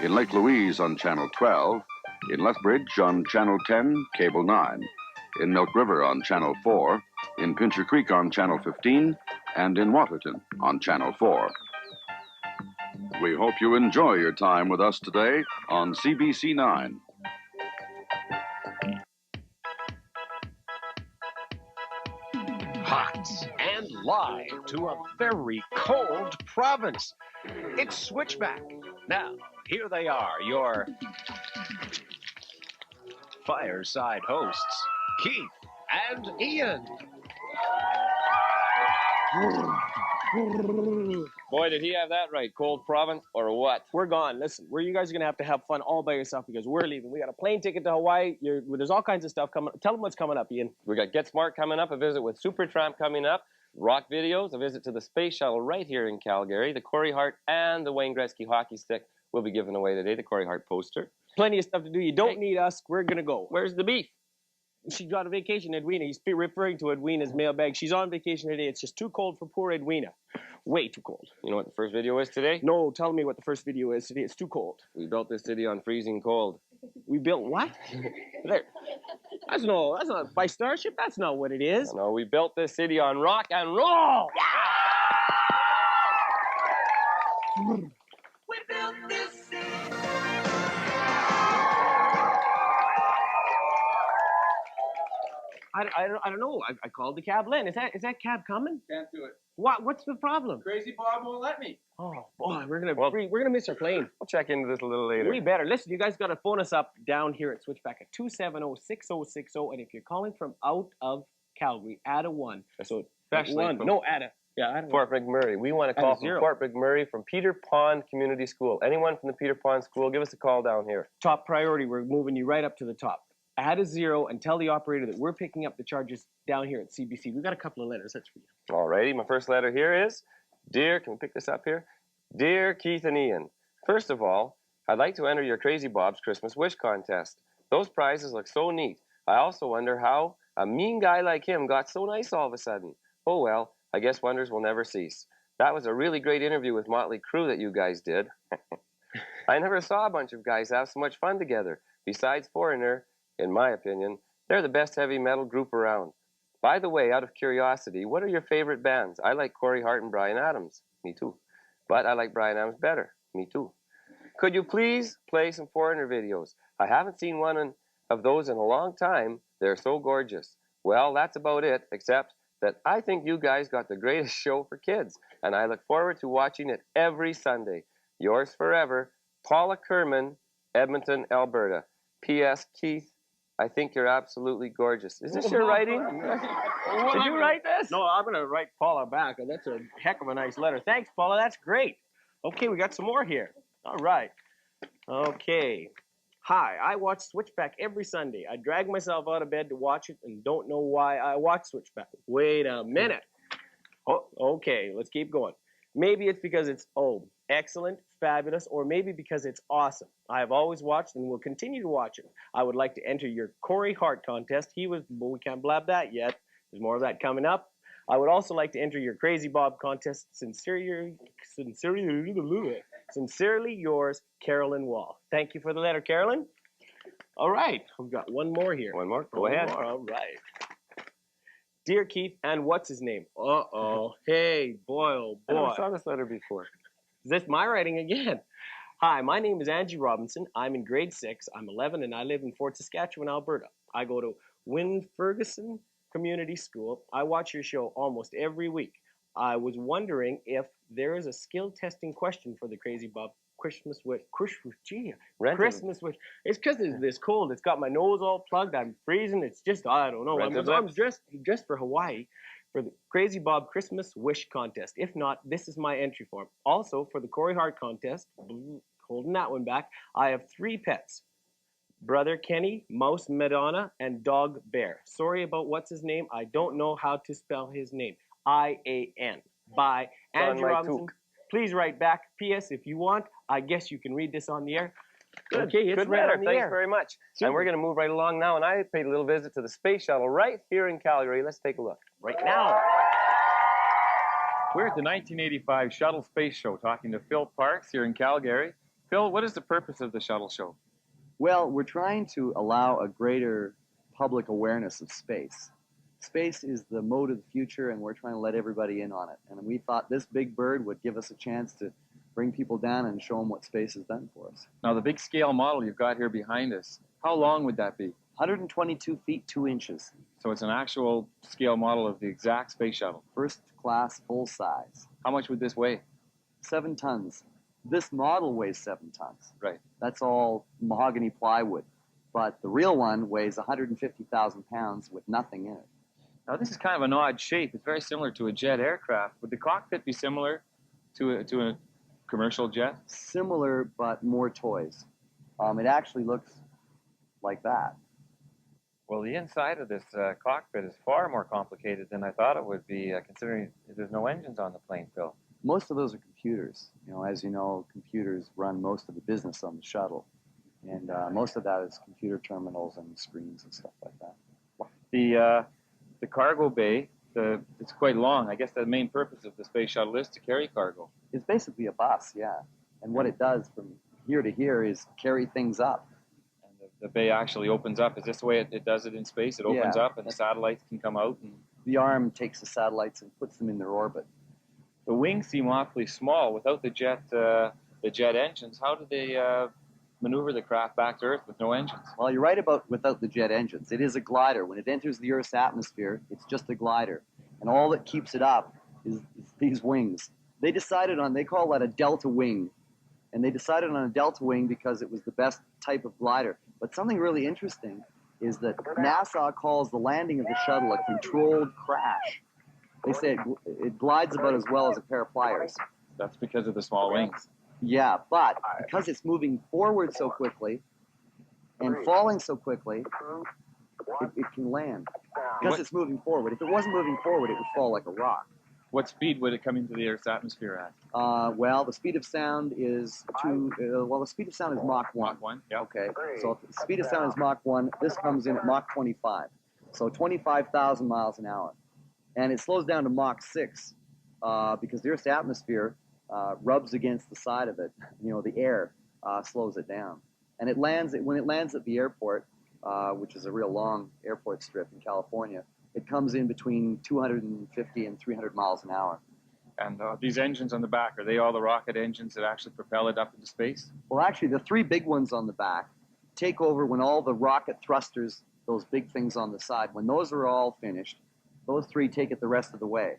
In Lake Louise on Channel 12, in Lethbridge on Channel 10, Cable 9, in Milk River on Channel 4, in Pincher Creek on Channel 15, and in Waterton on Channel 4. We hope you enjoy your time with us today on CBC 9. Hot and live to a very cold province. It's Switchback. Now, here they are, your fireside hosts, Keith and Ian. Boy, did he have that right. Cold province or what? We're gone. Listen, you guys are going to have fun all by yourself because we're leaving. We got a plane ticket to Hawaii. There's all kinds of stuff coming. Tell them what's coming up, Ian. We got Get Smart coming up, a visit with Supertramp coming up, rock videos, a visit to the Space Shuttle right here in Calgary, the Corey Hart and the Wayne Gretzky hockey stick will be given away today, the Corey Hart poster. Plenty of stuff to do. You don't need us. We're going to go. Where's the beef? She got a vacation, Edwina. He's referring to Edwina's mailbag. She's on vacation today. It's just too cold for poor Edwina. Way too cold. You know what the first video is today? No, tell me what the first video is today. It's too cold. We built this city on freezing cold. We built what? There. That's not by Starship. That's not what it is. No, we built this city on rock and roll. We built this city. I don't know. I called the cab Lynn. Is that cab coming? Can't do it. What's the problem? Crazy Bob won't let me. Oh boy, we're gonna miss our plane. We'll check into this a little later. We better. Listen, you guys got to phone us up down here at Switchback at 270-6060, and if you're calling from out of Calgary, add a 1. So especially one. from No, add a. Yeah, add a Fort McMurray. We want to call from Fort McMurray from Peter Pond Community School. Anyone from the Peter Pond School, give us a call down here. Top priority. We're moving you right up to the top. Add a 0 and tell the operator that we're picking up the charges down here at CBC. We've got a couple of letters. That's for you. Alrighty, my first letter here is, Dear, can we pick this up here? Dear Keith and Ian, first of all, I'd like to enter your Crazy Bob's Christmas Wish Contest. Those prizes look so neat. I also wonder how a mean guy like him got so nice all of a sudden. Oh well, I guess wonders will never cease. That was a really great interview with Motley Crue that you guys did. I never saw a bunch of guys have so much fun together. Besides Foreigner, in my opinion, they're the best heavy metal group around. By the way, out of curiosity, what are your favorite bands? I like Corey Hart and Bryan Adams. Me too. But I like Bryan Adams better. Me too. Could you please play some Foreigner videos? I haven't seen one of those in a long time. They're so gorgeous. Well, that's about it, except that I think you guys got the greatest show for kids, and I look forward to watching it every Sunday. Yours forever, Paula Kerman, Edmonton, Alberta. P.S. Keith, I think you're absolutely gorgeous. Is this your writing? Did you write this? No, I'm going to write Paula back. That's a heck of a nice letter. Thanks, Paula. That's great. Okay, we got some more here. All right. Okay. Hi, I watch Switchback every Sunday. I drag myself out of bed to watch it and don't know why I watch Switchback. Wait a minute. Oh, okay, let's keep going. Maybe it's because it's, excellent, fabulous, or maybe because it's awesome. I have always watched and will continue to watch it. I would like to enter your Corey Hart contest. We can't blab that yet. There's more of that coming up. I would also like to enter your Crazy Bob contest. Sincerely yours, Carolyn Wall. Thank you for the letter, Carolyn. All right, we've got one more here. One more? Go ahead. All right. Dear Keith, and what's his name? Uh-oh. Hey, boy, oh boy. I never saw this letter before. Is this my writing again? Hi, my name is Angie Robinson. I'm in grade 6. I'm 11, and I live in Fort Saskatchewan, Alberta. I go to Wynne Ferguson Community School. I watch your show almost every week. I was wondering if there is a skill testing question for the Crazy Bob Christmas Wish. Christmas Wish. It's because it's this cold. It's got my nose all plugged. I'm freezing. It's just, I don't know. I'm dressed for Hawaii for the Crazy Bob Christmas Wish Contest. If not, this is my entry form. Also, for the Corey Hart Contest, holding that one back, I have 3 pets. Brother Kenny, Mouse Madonna, and Dog Bear. Sorry about what's his name. I don't know how to spell his name. I-A-N. By Andrew Robinson. Please write back. P.S. If you want, I guess you can read this on the air. Good. Okay, it's Good right letter. on the Thanks air. very much. Super. And we're going to move right along now, and I paid a little visit to the Space Shuttle right here in Calgary. Let's take a look. Right now. We're at the 1985 Shuttle Space Show talking to Phil Parks here in Calgary. Phil, what is the purpose of the shuttle show? Well, we're trying to allow a greater public awareness of space. Space is the mode of the future, and we're trying to let everybody in on it. And we thought this big bird would give us a chance to bring people down and show them what space has done for us. Now, the big scale model you've got here behind us, how long would that be? 122 feet, 2 inches. So it's an actual scale model of the exact space shuttle. First class, full size. How much would this weigh? 7 tons. This model weighs 7 tons. Right. That's all mahogany plywood. But the real one weighs 150,000 pounds with nothing in it. Now, this is kind of an odd shape. It's very similar to a jet aircraft. Would the cockpit be similar to a commercial jet? Similar, but more toys. It actually looks like that. Well, the inside of this cockpit is far more complicated than I thought it would be, considering there's no engines on the plane, Phil. Most of those are computers. As you know, computers run most of the business on the shuttle. And most of that is computer terminals and screens and stuff like that. The cargo bay, it's quite long. I guess the main purpose of the space shuttle is to carry cargo. It's basically a bus, yeah. And what it does from here to here is carry things up. And the bay actually opens up. Is this the way it does it in space? It opens up and the satellites can come out. And the arm takes the satellites and puts them in their orbit. The wings seem awfully small. Without the jet engines, how do they maneuver the craft back to Earth with no engines? Well, you're right about without the jet engines. It is a glider. When it enters the Earth's atmosphere, it's just a glider. And all that keeps it up is these wings. They call that a delta wing. And they decided on a delta wing because it was the best type of glider. But something really interesting is that NASA calls the landing of the shuttle a controlled crash. They say it glides about as well as a pair of pliers. That's because of the small wings. Yeah, but because it's moving forward so quickly and falling so quickly, it can land. Because it's moving forward. If it wasn't moving forward, it would fall like a rock. What speed would it come into the Earth's atmosphere at? Well, the speed of sound is the speed of sound is Mach 1. Mach 1, yeah. Okay, so if the speed of sound is Mach 1, this comes in at Mach 25. So 25,000 miles an hour. And it slows down to Mach 6 because the Earth's atmosphere rubs against the side of it. The air slows it down. And when it lands at the airport, which is a real long airport strip in California, it comes in between 250 and 300 miles an hour. And these engines on the back, are they all the rocket engines that actually propel it up into space? Well, actually, the 3 big ones on the back take over when all the rocket thrusters, those big things on the side, when those are all finished, those 3 take it the rest of the way.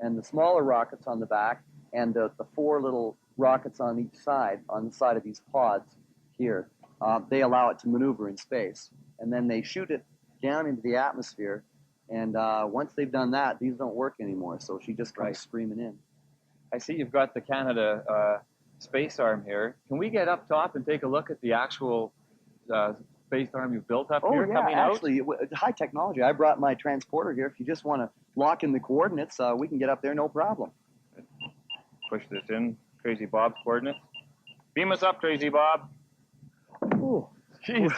And the smaller rockets on the back and the 4 little rockets on each side, on the side of these pods here, they allow it to maneuver in space. And then they shoot it down into the atmosphere. And once they've done that, these don't work anymore. So she just comes screaming in. I see you've got the Canada space arm here. Can we get up top and take a look at the actual space arm you've built up here coming out? Actually, high technology. I brought my transporter here. If you just want to lock in the coordinates, we can get up there, no problem. Push this in. Crazy Bob's coordinates. Beam us up, Crazy Bob. Oh, jeez.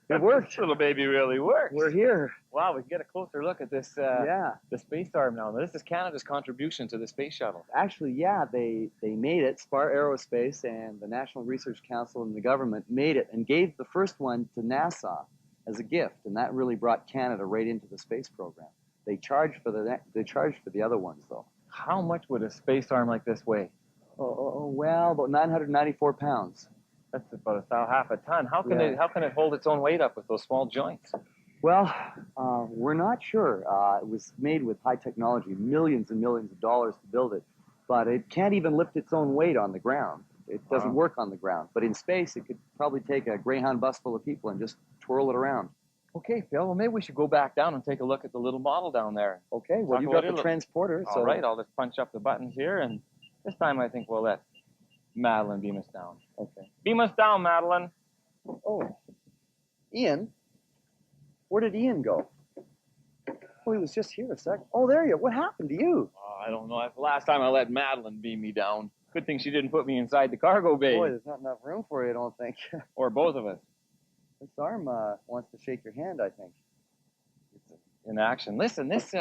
It worked. Little baby really works. We're here. Wow, we can get a closer look at this the space arm now. This is Canada's contribution to the space shuttle. Actually, yeah, they made it. Spar Aerospace and the National Research Council and the government made it and gave the first one to NASA as a gift, and that really brought Canada right into the space program. They charged for the other ones, though. How much would a space arm like this weigh? Well, about 994 pounds. That's about half a ton. How can it hold its own weight up with those small joints? Well, we're not sure. It was made with high technology, millions and millions of dollars to build it, but it can't even lift its own weight on the ground. It doesn't work on the ground. But in space, it could probably take a Greyhound bus full of people and just twirl it around. Okay, Phil, well, maybe we should go back down and take a look at the little model down there. Okay, well, you've got the transporter. All right, I'll just punch up the buttons here, and this time I think we'll let Madeline beam us down. Okay. Beam us down, Madeline. Oh, Ian? Where did Ian go? Oh, he was just here a second. Oh, there you are. What happened to you? I don't know. That's the last time I let Madeline beam me down. Good thing she didn't put me inside the cargo bay. Boy, there's not enough room for you, I don't think. Or both of us. This arm wants to shake your hand, I think. It's in action. Listen, this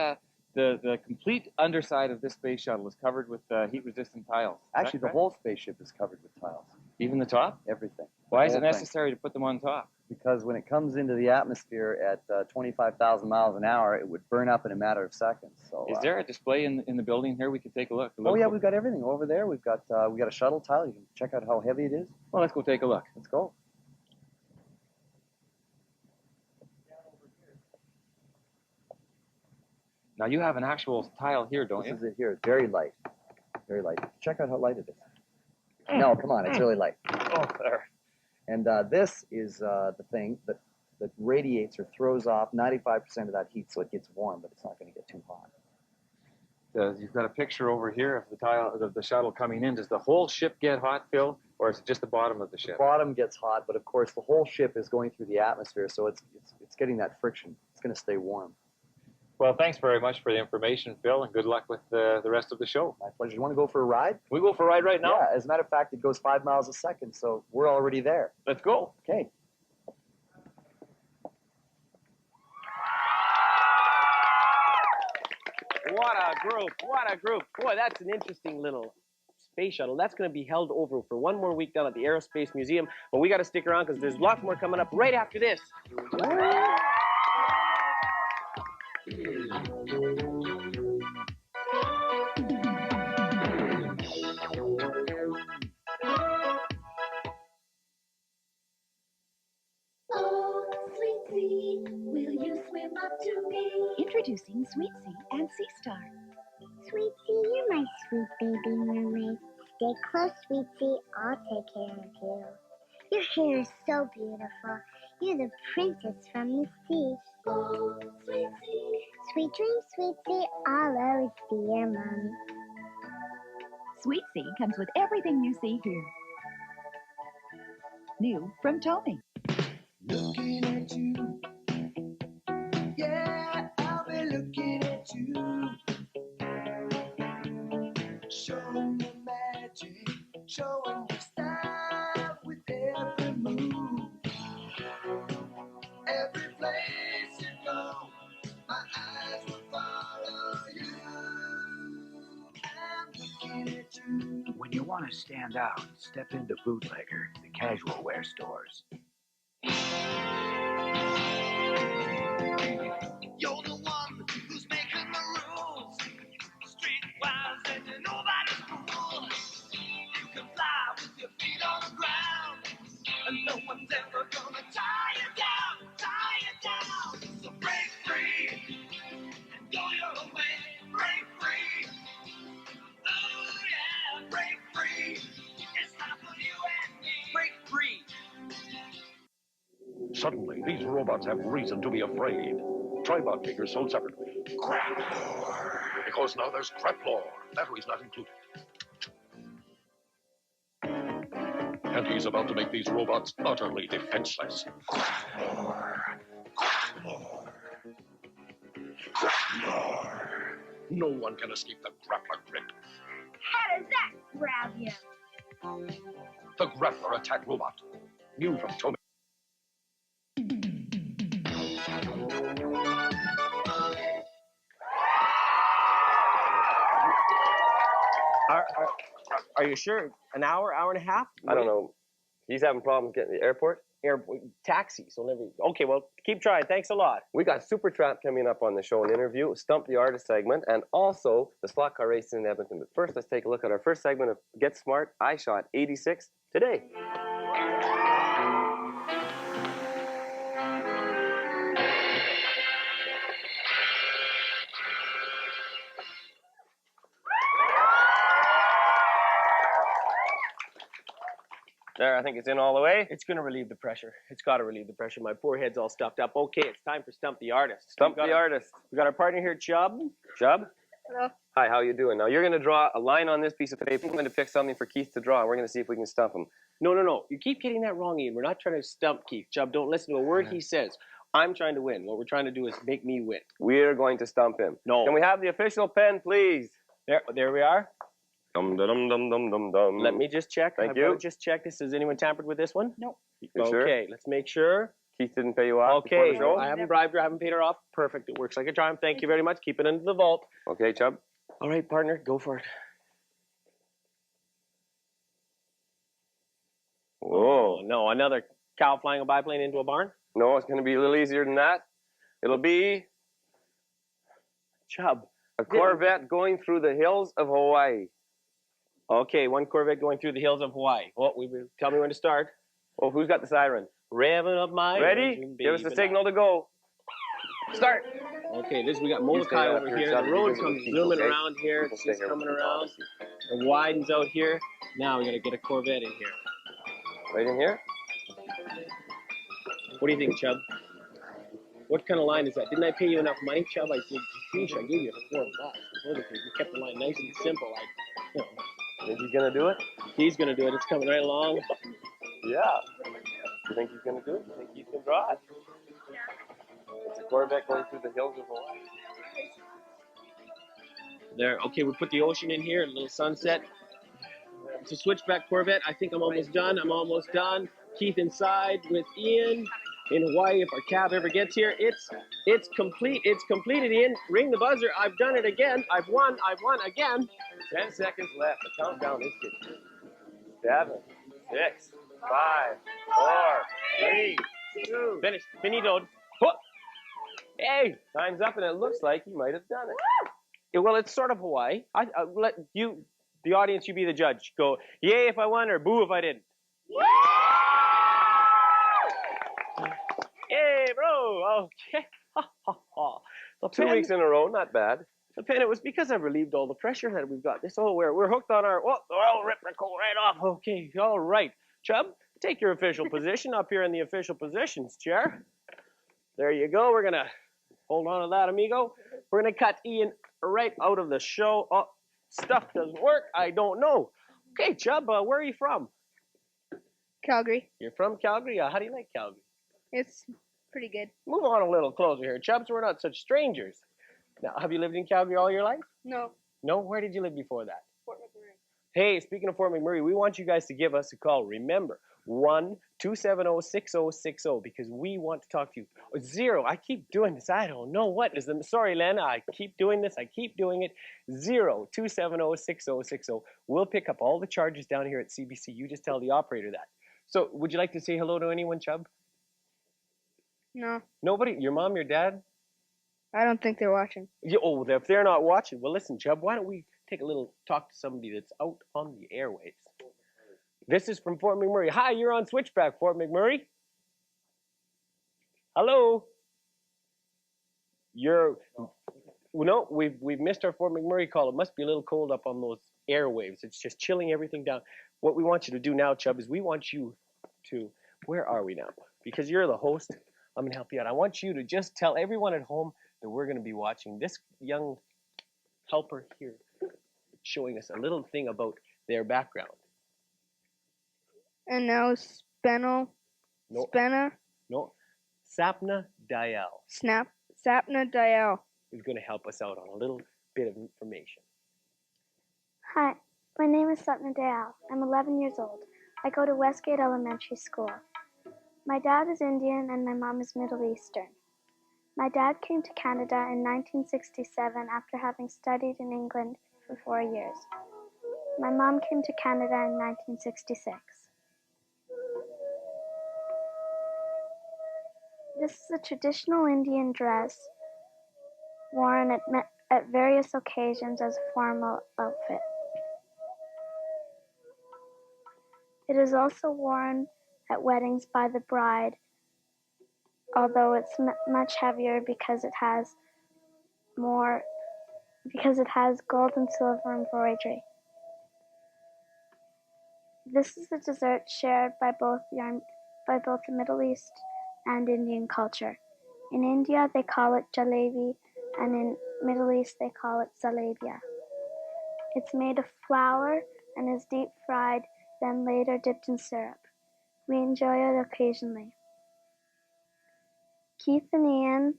the complete underside of this space shuttle is covered with heat-resistant tiles. Actually, the whole spaceship is covered with tiles. Even the top? Everything. Why is The it whole thing. necessary to put them on top? Because when it comes into the atmosphere at 25,000 miles an hour, it would burn up in a matter of seconds. So, Is there a display in the building here we could take a look? Oh yeah, we've got everything over there. We've got a shuttle tile. You can check out how heavy it is. Well, let's go take a look. Let's go. Now you have an actual tile here, don't This you? is it here. It's very light. Very light. Check out how light it is. No, come on. It's really light. Oh, there. And this is the thing that radiates or throws off 95% of that heat, so it gets warm, but it's not going to get too hot. You've got a picture over here of the tile of the shuttle coming in. Does the whole ship get hot, Phil, or is it just the bottom of the ship? The bottom gets hot, but of course the whole ship is going through the atmosphere, so it's getting that friction. It's going to stay warm. Well, thanks very much for the information, Phil, and good luck with the rest of the show. My pleasure. You want to go for a ride? We go for a ride right now? Yeah, as a matter of fact, it goes 5 miles a second, so we're already there. Let's go. Okay. What a group. What a group. Boy, that's an interesting little space shuttle. That's going to be held over for one more week down at the Aerospace Museum. But we got to stick around because there's lots more coming up right after this. Oh, sweet sea, will you swim up to me? Introducing Sweet Sea and Sea Star. Sweet Sea, you're my sweet baby mermaid. Stay close, Sweet Sea, I'll take care of you. Your hair is so beautiful. You're the princess from the sea. Oh, sweet sea, Sweet dreams, Sweet Sea, I'll always be your mommy. Sweet Sea comes with everything you see here. New from Tommy. looking at you. Yeah, I'll be looking at you. Showing your magic, showing your style with every move. Every place you go, my eyes will follow you. I'm looking at you. When you want to stand out, step into Bootlegger, the casual wear stores. You're the one who's making the rules. Streetwise and nobody's fool. You can fly with your feet on the ground, and no one's ever gonna tie you down, tie you down. So break free and go your way. Break free. Oh yeah, break free. It's time for you and me. Break free. Suddenly, these robots have reason to be afraid. Tribot figures sold separately. Graplore. Because now there's Graplore. Batteries not included. And he's about to make these robots utterly defenseless. Graplore. Graplore. Graplore. No one can escape the grappler grip. How does that grab you? The Grappler Attack Robot. New from Comet. Are you sure? An hour, hour and a half? I don't know. He's having problems getting to the airport. Taxi, so never. Okay, well, keep trying. Thanks a lot. We got Supertramp coming up on the show, an interview, Stump the Artist segment, and also the slot car race in Edmonton. But first, let's take a look at our first segment of Get Smart. I shot 86 today. There, I think it's in all the way. It's going to relieve the pressure. It's got to relieve the pressure. My poor head's all stuffed up. Okay, it's time for Stump the Artist. Stump the Artist. We got our partner here, Chubb. Chubb? Hello. Hi, how you doing? Now, you're going to draw a line on this piece of paper. I'm going to pick something for Keith to draw, and we're going to see if we can stump him. No. You keep getting that wrong, Ian. We're not trying to stump Keith. Chubb, don't listen to a word he says. I'm trying to win. What we're trying to do is make me win. We're going to stump him. No. Can we have the official pen, please? There we are. Dum dum dum dum dum dum. Let me just check. Thank I've you. got to just check this. Has anyone tampered with this one? No. You sure? Okay, let's make sure. Keith didn't pay you off before Okay, the show? I haven't bribed her. I haven't paid her off. Perfect. It works like a charm. Thank you very much. Keep it into the vault. Okay, Chubb. All right, partner, go for it. no, another cow flying a biplane into a barn? No, it's going to be a little easier than that. It'll be Chub. a Corvette going through the hills of Hawaii. Okay, one Corvette going through the hills of Hawaii. Well, tell me when to start. Well, who's got the siren? Revving up my Ready? engine, Give us the baby. signal to go. Start. Okay, we got Molokai over here. The road comes zooming around here. It's just coming around. It widens out here. Now we got to get a Corvette in here. Right in here? What do you think, Chubb? What kind of line is that? Didn't I pay you enough money, Chubb? I said, sheesh, I gave you $4. You kept the line nice and simple. Think he's going to do it? He's going to do it. It's coming right along. Yeah. You think he's going to do it? You think he can draw it? It's a Corvette going through the hills of Hawaii. There. Okay, we put the ocean in here, a little sunset. It's a switchback Corvette. I think I'm almost done. Keith inside with Ian in Hawaii. If our cab ever gets here, it's complete. It's completed, Ian. Ring the buzzer. I've done it again. I've won again. 10 seconds left. The countdown is 7, 6, 5, 4, 3, 2. Finished. Finitoed. Whoop. Hey, Time's up, and it looks like he might have done it. well, it's sort of Hawaii. I let you, the audience, you be the judge. Go, yay if I won or boo if I didn't. Hey, bro. Okay. So 2 weeks in a row, not bad. So, Pen, it was because I've relieved all the pressure that we've got. This we're hooked on our. Oh, the oil ripped the coat right off. Okay, all right. Chubb, take your official position up here in the official positions chair. There you go. We're gonna hold on to that, amigo. We're gonna cut Ian right out of the show. Oh, stuff doesn't work. I don't know. Okay, Chubb, where are you from? Calgary. You're from Calgary. How do you like Calgary? It's pretty good. Move on a little closer here, Chubb, so we're not such strangers. Now, have you lived in Calgary all your life? No. No? Where did you live before that? Fort McMurray. Hey, speaking of Fort McMurray, we want you guys to give us a call. Remember, 1-270-6060, because we want to talk to you. 0, I keep doing this. I don't know what is the... Sorry, Len, I keep doing this. I keep doing it. 0-270-6060. We'll pick up all the charges down here at CBC. You just tell the operator that. So, would you like to say hello to anyone, Chubb? No. Nobody? Your mom, your dad? I don't think they're watching. Oh, if they're not watching, well, listen, Chubb, why don't we take a little talk to somebody that's out on the airwaves? This is from Fort McMurray. Hi, you're on Switchback, Fort McMurray. Hello. No, we've missed our Fort McMurray call. It must be a little cold up on those airwaves. It's just chilling everything down. What we want you to do now, Chubb, is we want you to, where are we now? Because you're the host, I'm going to help you out. I want you to just tell everyone at home that we're going to be watching this young helper here showing us a little thing about their background. And now Spenna Sapna Dial Sapna Dial is going to help us out on a little bit of information. Hi, my name is Sapna Dial. I'm 11 years old. I go to Westgate Elementary School. My dad is Indian and my mom is Middle Eastern. My dad came to Canada in 1967 after having studied in England for 4 years. My mom came to Canada in 1966. This is a traditional Indian dress worn at various occasions as a formal outfit. It is also worn at weddings by the bride, although it's much heavier because it has gold and silver embroidery. This is a dessert shared by both the Middle East and Indian culture. In India, they call it jalebi, and in Middle East, they call it zalabia. It's made of flour and is deep fried, then later dipped in syrup. We enjoy it occasionally. Keith and Ian,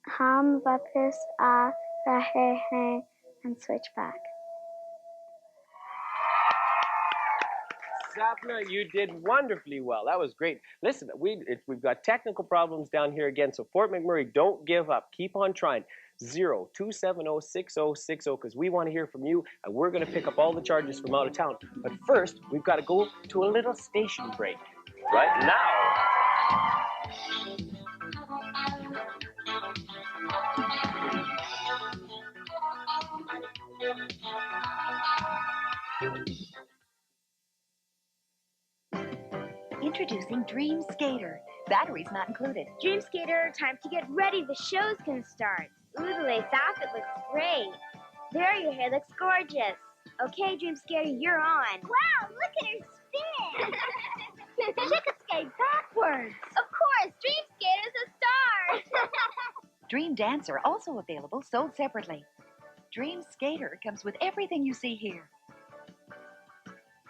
ham vapis a rahe hain, and switchback. Sapna, you did wonderfully well. That was great. Listen, we've got technical problems down here again, so Fort McMurray, don't give up. Keep on trying. 270-6060 because we want to hear from you, and we're going to pick up all the charges from out of town. But first, we've got to go to a little station break right now. Introducing Dream Skater. Batteries not included. Dream Skater, time to get ready. The show's gonna start. Ooh, the lace outfit looks great. There, your hair looks gorgeous. Okay, Dream Skater, you're on. Wow, look at her spin. She could skate backwards. Of course, Dream Skater's a star. Dream Dancer also available, sold separately. Dream Skater comes with everything you see here.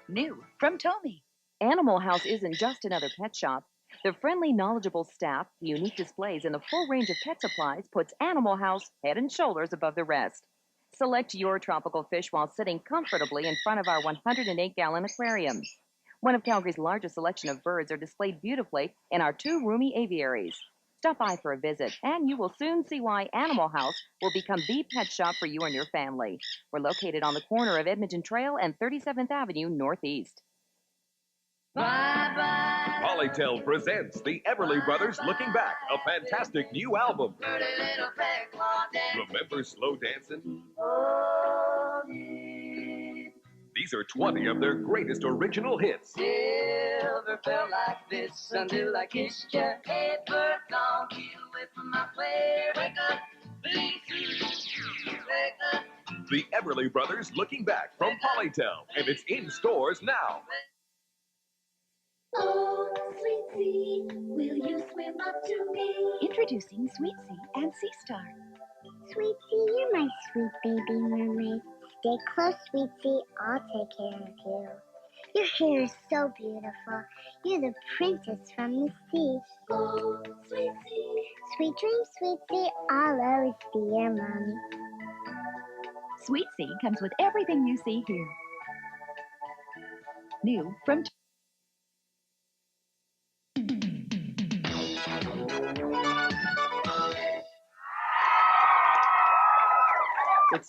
New from Tommy. Animal House isn't just another pet shop. The friendly, knowledgeable staff, the unique displays, and the full range of pet supplies puts Animal House head and shoulders above the rest. Select your tropical fish while sitting comfortably in front of our 108-gallon aquarium. One of Calgary's largest selection of birds are displayed beautifully in our 2 roomy aviaries. Stop by for a visit, and you will soon see why Animal House will become the pet shop for you and your family. We're located on the corner of Edmonton Trail and 37th Avenue Northeast. Polytel presents the Everly Brothers Looking Back, a fantastic new album. Remember Slow Dancing? These are 20 of their greatest original hits. Never felt like this until I kissed you. Hey, bird, don't get away from my play. Wake up, please. Wake up. The Everly Brothers Looking Back from Polytel, and it's in stores now. Oh, sweet sea, will you swim up to me? Introducing Sweet Sea and Sea Star. Sweet sea, you're my sweet baby mermaid. Stay close, sweet sea, I'll take care of you. Your hair is so beautiful. You're the princess from the sea. Oh, sweet sea. Sweet dreams, sweet sea, I'll always be your mommy. Sweet Sea comes with everything you see here. New from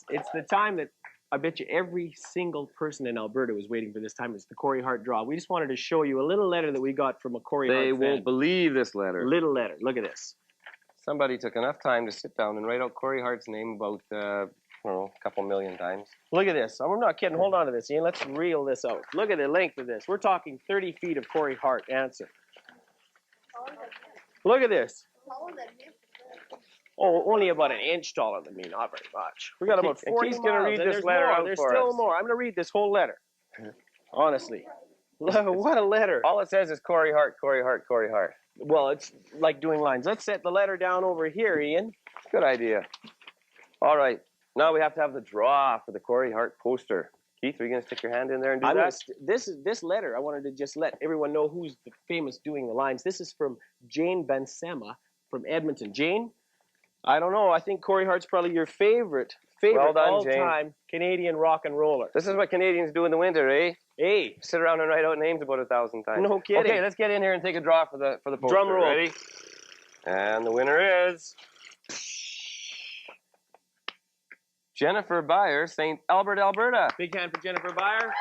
It's the time that I bet you every single person in Alberta was waiting for this time. It's the Corey Hart draw. We just wanted to show you a little letter that we got from a Corey Hart They fan. won't believe this letter. Little letter. Look at this. Somebody took enough time to sit down and write out Corey Hart's name about, I don't know, a couple million times. Look at this. I'm not kidding. Hold on to this, Ian. Let's reel this out. Look at the length of this. We're talking 30 feet of Corey Hart answer. Look at this. Oh, only about an inch taller than me. Not very much. We got about 40 Keith's miles. gonna read and this there's letter more. out There's for still us. more. I'm going to read this whole letter. Honestly. What a letter. All it says is Corey Hart, Corey Hart, Corey Hart. Well, it's like doing lines. Let's set the letter down over here, Ian. Good idea. All right. Now we have to have the draw for the Corey Hart poster. Keith, are you going to stick your hand in there and do that? This letter, I wanted to just let everyone know who's the famous doing the lines. This is from Jane Bensema from Edmonton. Jane, I don't know. I think Corey Hart's probably your favorite Well done, all-time Canadian rock and roller. This is what Canadians do in the winter, eh? Hey. Sit around and write out names about 1,000 times. No kidding. Okay, let's get in here and take a draw for the poster. Drum roll. Ready? And the winner is Jennifer Byer, St. Albert, Alberta. Big hand for Jennifer Byer.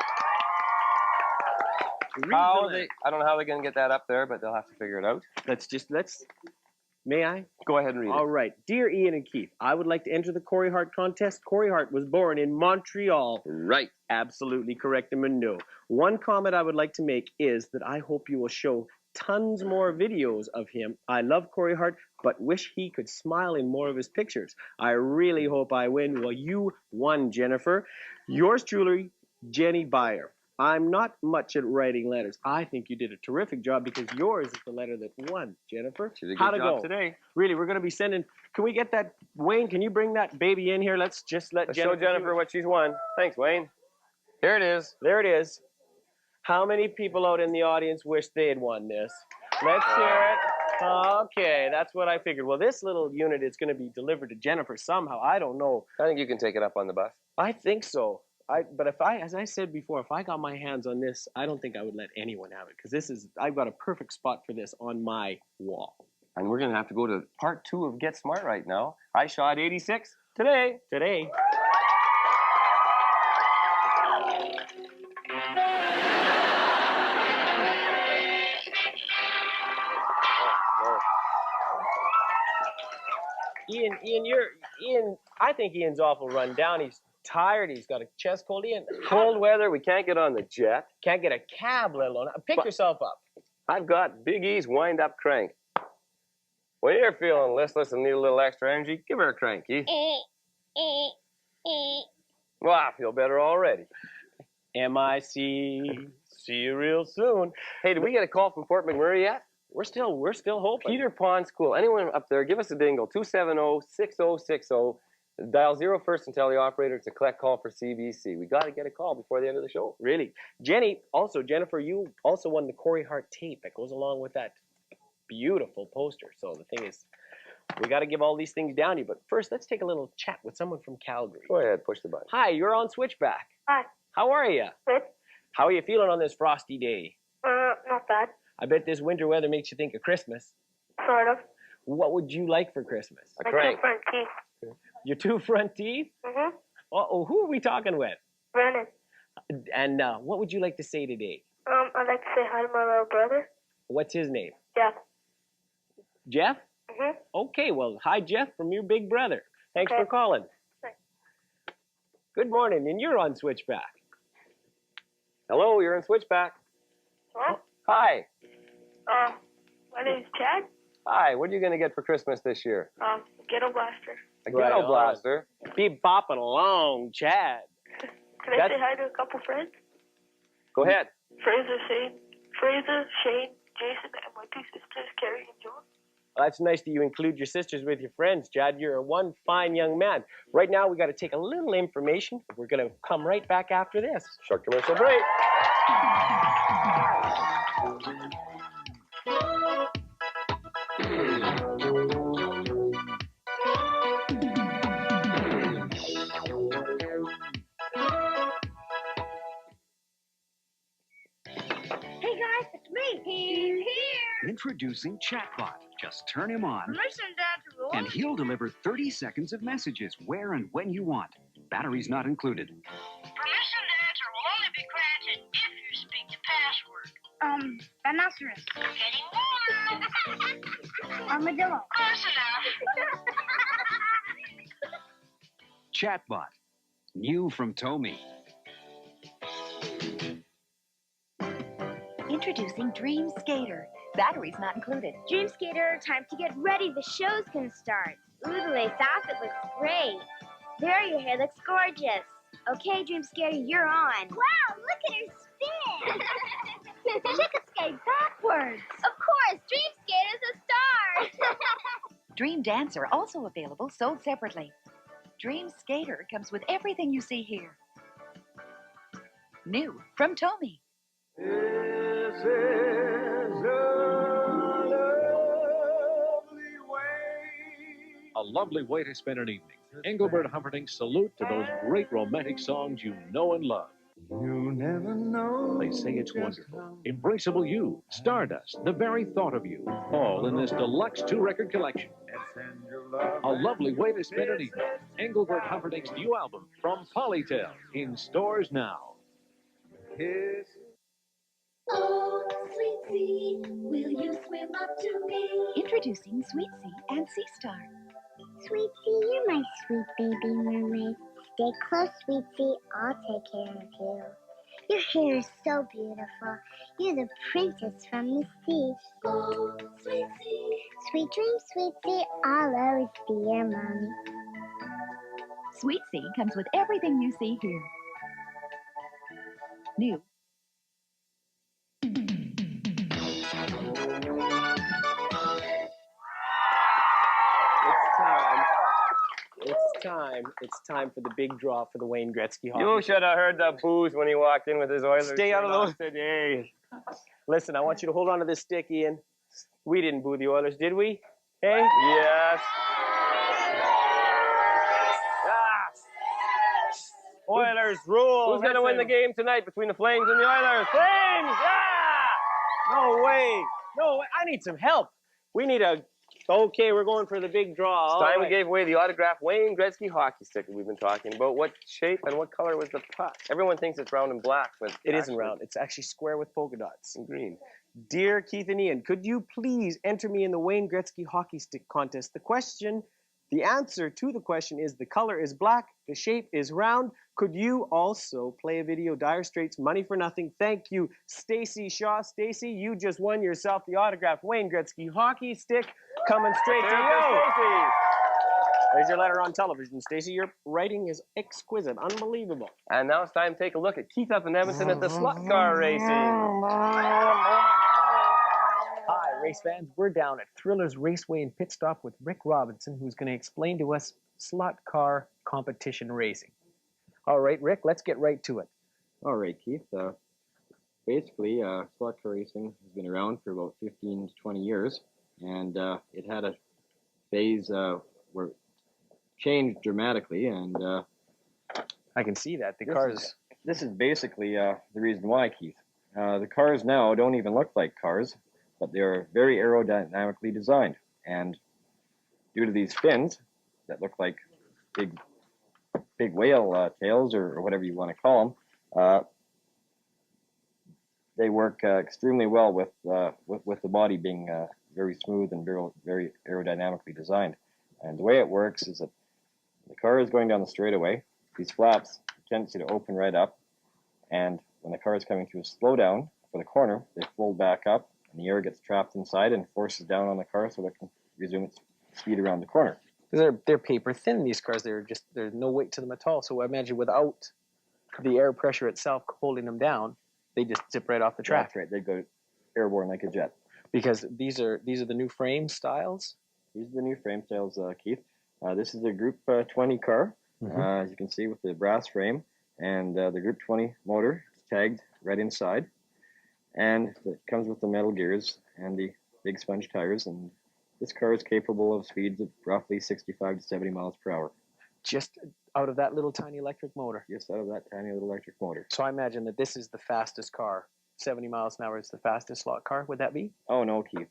I don't know how they're going to get that up there, but they'll have to figure it out. May I? Go ahead and read it. All right. Dear Ian and Keith, I would like to enter the Corey Hart contest. Corey Hart was born in Montreal. Right. Absolutely correct, Mundo. One comment I would like to make is that I hope you will show tons more videos of him. I love Corey Hart, but wish he could smile in more of his pictures. I really hope I win. Well, you won, Jennifer. Yours truly, Jenny Byer. I'm not much at writing letters. I think you did a terrific job because yours is the letter that won, Jennifer. She did a good How'd it job go? today. Really, we're going to be sending... Can we get that... Wayne, can you bring that baby in here? Let's just let Let's Jennifer... show Jennifer what she's won. Thanks, Wayne. Here it is. There it is. How many people out in the audience wish they had won this? Let's hear it. Okay, that's what I figured. Well, this little unit is going to be delivered to Jennifer somehow. I don't know. I think you can take it up on the bus. I think so. But as I said before, if I got my hands on this, I don't think I would let anyone have it because I've got a perfect spot for this on my wall. And we're going to have to go to part 2 of Get Smart right now. I shot 86 today. Ian, I think Ian's awful run down. He's tired. He's got a chest cold. Ian, Cold weather, we can't get on the jet. can't get a cab, let alone. Pick yourself up. I've got Big E's wind-up crank. When you're feeling listless and need a little extra energy, give her a crank, Keith. Well, I feel better already. MIC. See you real soon. Hey, did we get a call from Fort McMurray yet? We're still hoping. Peter Pond School. Anyone up there, give us a dingle. 270-6060. Dial 0 first and tell the operator it's a collect call for CBC. We got to get a call before the end of the show. Really. Jennifer, you also won the Corey Hart tape that goes along with that beautiful poster. So the thing is, we got to give all these things down to you. But first, let's take a little chat with someone from Calgary. Go ahead, push the button. Hi, you're on Switchback. Hi. How are you? Good. How are you feeling on this frosty day? Not bad. I bet this winter weather makes you think of Christmas. Sort of. What would you like for Christmas? My 2 front teeth. Your 2 front teeth? Mm-hmm. Uh-oh, who are we talking with? Brennan. And what would you like to say today? I'd like to say hi to my little brother. What's his name? Jeff. Jeff? Mm-hmm. Okay, well, hi, Jeff, from your big brother. Thanks for calling. Thanks. Good morning, and you're on Switchback. Hello, you're on Switchback. What? Hi. My name's Chad. Hi, what are you going to get for Christmas this year? Ghetto Blaster. A ghetto blaster. Be bopping along, Chad. Can I say hi to a couple friends? Go ahead. Fraser, Shane, Jason, and my 2 sisters, Carrie and Joan. Well, that's nice that you include your sisters with your friends, Chad. You're one fine young man. Right now, we got to take a little information. We're going to come right back after this. Short commercial break. Hey guys, it's me. He's here. Introducing Chatbot. Just turn him on, Permission, Dad, to roll. and he'll deliver 30 seconds of messages where and when you want. Batteries not included. Permission to answer will only be granted if you speak the password. Rhinoceros. Getting warm. Armadillo. Close enough. Chatbot. New from Tomy. Introducing Dream Skater. Batteries not included. Dream Skater, time to get ready. The show's gonna start. Ooh, the lace outfit looks great. There, your hair looks gorgeous. Okay, Dream Skater, you're on. Wow, look at her spin. She could skate backwards. Of course, Dream Skater's a star. Dream Dancer also available, sold separately. Dream Skater comes with everything you see here. New from Tomy. This is A lovely way to spend an evening. Engelbert Humperdinck's salute to those great romantic songs you know and love. You never know. They say it's wonderful. Embraceable You, Stardust, The Very Thought of You, all in this deluxe 2-record collection. A lovely way to spend an evening. Engelbert Humperdinck's new album, From Polytel, in stores now. Oh, sweet sea, will you swim up to me? Introducing Sweet Sea and Sea Star. Sweet Sea, you're my sweet baby mermaid. Stay close, Sweet Sea, I'll take care of you. Your hair is so beautiful. You're the princess from the sea. Oh, sweet sea. Sweet dreams, Sweet Sea, I'll always be your mommy. Sweet Sea comes with everything you see here. New. It's time for the big draw for the Wayne Gretzky hockey. You should have heard the booze when he walked in with his Oilers. Stay out of those today. Listen, I want you to hold on to this stick, Ian. We didn't boo the Oilers, did we? Hey? Yes. Oilers rule. Who's going to win the game tonight between the Flames and the Oilers? Flames! Yeah! No way. No way. I need some help. We need a Okay, we're going for the big draw. It's time we gave away the autographed Wayne Gretzky hockey stick that we've been talking about. What shape and what color was the puck? Everyone thinks it's round and black, but It isn't round. It's actually square with polka dots. and green. Dear Keith and Ian, could you please enter me in the Wayne Gretzky hockey stick contest? The answer to the question is the color is black, the shape is round. Could you also play a video, Dire Straits, Money for Nothing? Thank you, Stacy Shaw. Stacy, you just won yourself the autographed Wayne Gretzky hockey stick coming straight to you. There's your letter on television, Stacy. Your writing is exquisite, unbelievable. And now it's time to take a look at Keith up in Edmonton at the slot car racing. Hi, race fans. We're down at Thriller's Raceway and Pit Stop with Rick Robinson, who's going to explain to us slot car competition racing. All right, Rick, let's get right to it. All right, Keith. Basically, slot car racing has been around for about 15 to 20 years, and it had a phase where it changed dramatically, and I can see that. This is basically the reason why, Keith. The cars now don't even look like cars, but they're very aerodynamically designed, and due to these fins that look like big whale tails or whatever you want to call them, they work extremely well with the body being very smooth and very aerodynamically designed. And the way it works is that the car is going down the straightaway. These flaps have a tendency to open right up, and when the car is coming to a slowdown for the corner, they fold back up, and the air gets trapped inside and forces down on the car so that it can resume its speed around the corner. They're paper thin, these cars. There's no weight to them at all. So I imagine without the air pressure itself holding them down, they just zip right off the track. That's right. They go airborne like a jet. Because these are the new frame styles? These are the new frame styles, Keith. This is a Group 20 car, as you can see, with the brass frame, and the Group 20 motor is tagged right inside, and it comes with the metal gears and the big sponge tires, and this car is capable of speeds of roughly 65 to 70 miles per hour. Just out of that little tiny electric motor? Yes, out of that tiny little electric motor. So I imagine that this is the fastest car. 70 miles an hour is the fastest slot car. Would that be? Oh, no, Keith.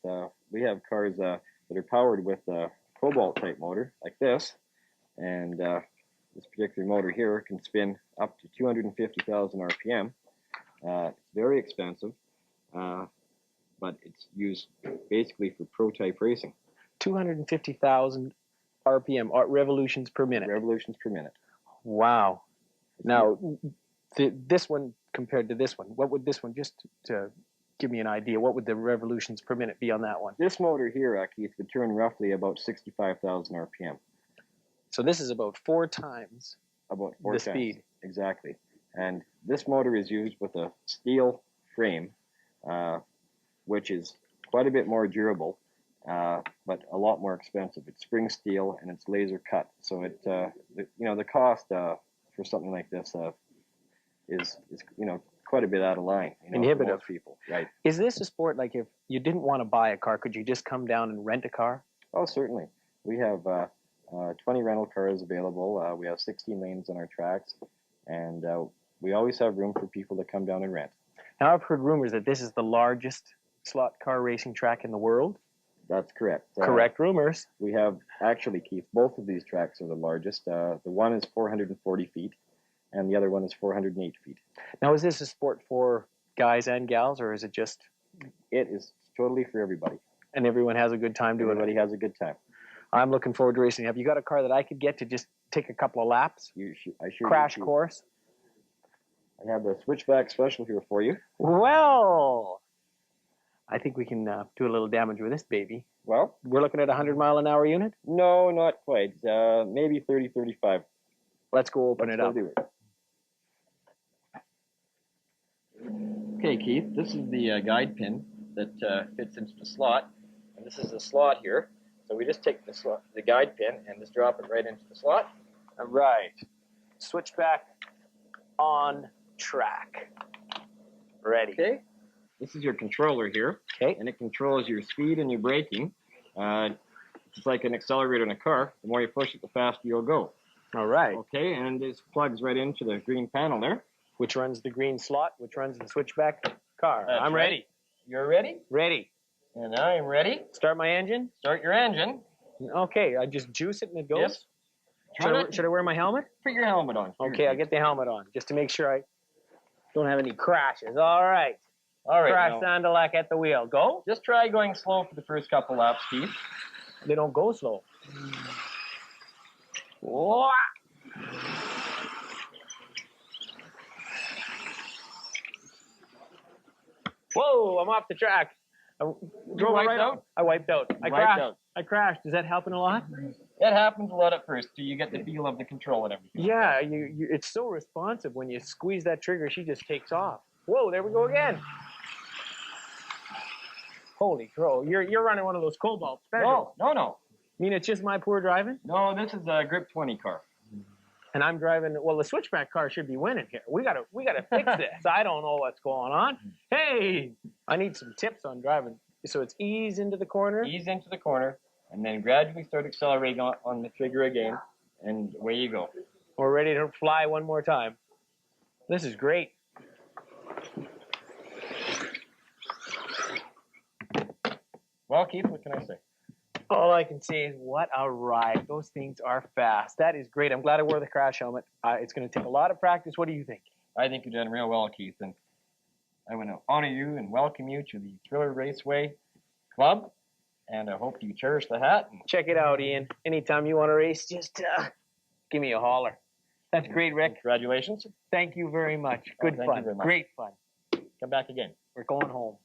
We have cars that are powered with a Cobalt-type motor, like this, and this particular motor here can spin up to 250,000 RPM. It's very expensive, but it's used basically for pro-type racing. 250,000 RPM, revolutions per minute. Revolutions per minute. Wow. Now, this one compared to this one, what would this one, just to give me an idea, what would the revolutions per minute be on that one? This motor here, Keith, would turn roughly about 65,000 RPM. So this is about 4 times about 4 the times. speed. Exactly. And this motor is used with a steel frame, which is quite a bit more durable, but a lot more expensive. It's spring steel and it's laser cut. So the cost for something like this is quite a bit out of line. Inhibitive. For most people, right? Is this a sport, like if you didn't want to buy a car, could you just come down and rent a car? Oh, certainly. We have 20 rental cars available. We have 16 lanes on our tracks, and we always have room for people to come down and rent. Now, I've heard rumors that this is the largest slot car racing track in the world. That's correct. Correct rumors. We have, actually, Keith, both of these tracks are the largest. The one is 440 feet, and the other one is 408 feet. Now, is this a sport for guys and gals, or is it just... It is totally for everybody. And everyone has a good time doing it? Everybody has a good time. I'm looking forward to racing. Have you got a car that I could get to just take a couple of laps? I sure Crash do. course? I have the Switchback special here for you. Well, I think we can do a little damage with this baby. Well, we're looking at a 100-mile-an-hour unit? No, not quite. Maybe 30, 35. Let's go open it up. Do it. Okay, Keith, this is the guide pin that fits into the slot, and this is the slot here. So we just take the guide pin and just drop it right into the slot. All right. Switchback on track. Ready. Okay. This is your controller here. Okay. And it controls your speed and your braking. It's like an accelerator in a car. The more you push it, the faster you'll go. All right. Okay, and this plugs right into the green panel there. Which runs the green slot, which runs the switchback car. That's I'm right. ready. You're ready? Ready. And I am ready. Start my engine. Start your engine. Okay, I just juice it and it goes? Yes. Should I wear my helmet? Put your helmet on. Okay, I'll get the helmet on, just to make sure I don't have any crashes. All right. All right. Crash now, Sandalak at the wheel. Go. just try going slow for the first couple laps, Keith. They don't go slow. Whoa. Whoa, I'm off the track. I drove wiped right out? I wiped out. I Wiped crashed. out. I crashed. Is that helping a lot? It happens a lot at first, so you get the feel of the control and everything. Yeah, it's so responsive. When you squeeze that trigger, she just takes off. Whoa, there we go again. Holy crow, you're running one of those Cobalt specials. No. You mean it's just my poor driving? No, this is a Grip 20 car. And I'm driving, well, the switchback car should be winning here. We gotta fix this. I don't know what's going on. Hey, I need some tips on driving. So it's ease into the corner? Ease into the corner, and then gradually start accelerating on the trigger again, and away you go. We're ready to fly one more time. This is great. Well, Keith, what can I say? All I can say is what a ride. Those things are fast. That is great. I'm glad I wore the crash helmet. It's going to take a lot of practice. What do you think? I think you've done real well, Keith, and I want to honor you and welcome you to the Thriller Raceway Club, and I hope you cherish the hat. Check it out, Ian. Anytime you want to race, just give me a holler. That's great, Rick. Congratulations. Thank you very much. Good thank fun. you very much. Great fun. Come back again. We're going home.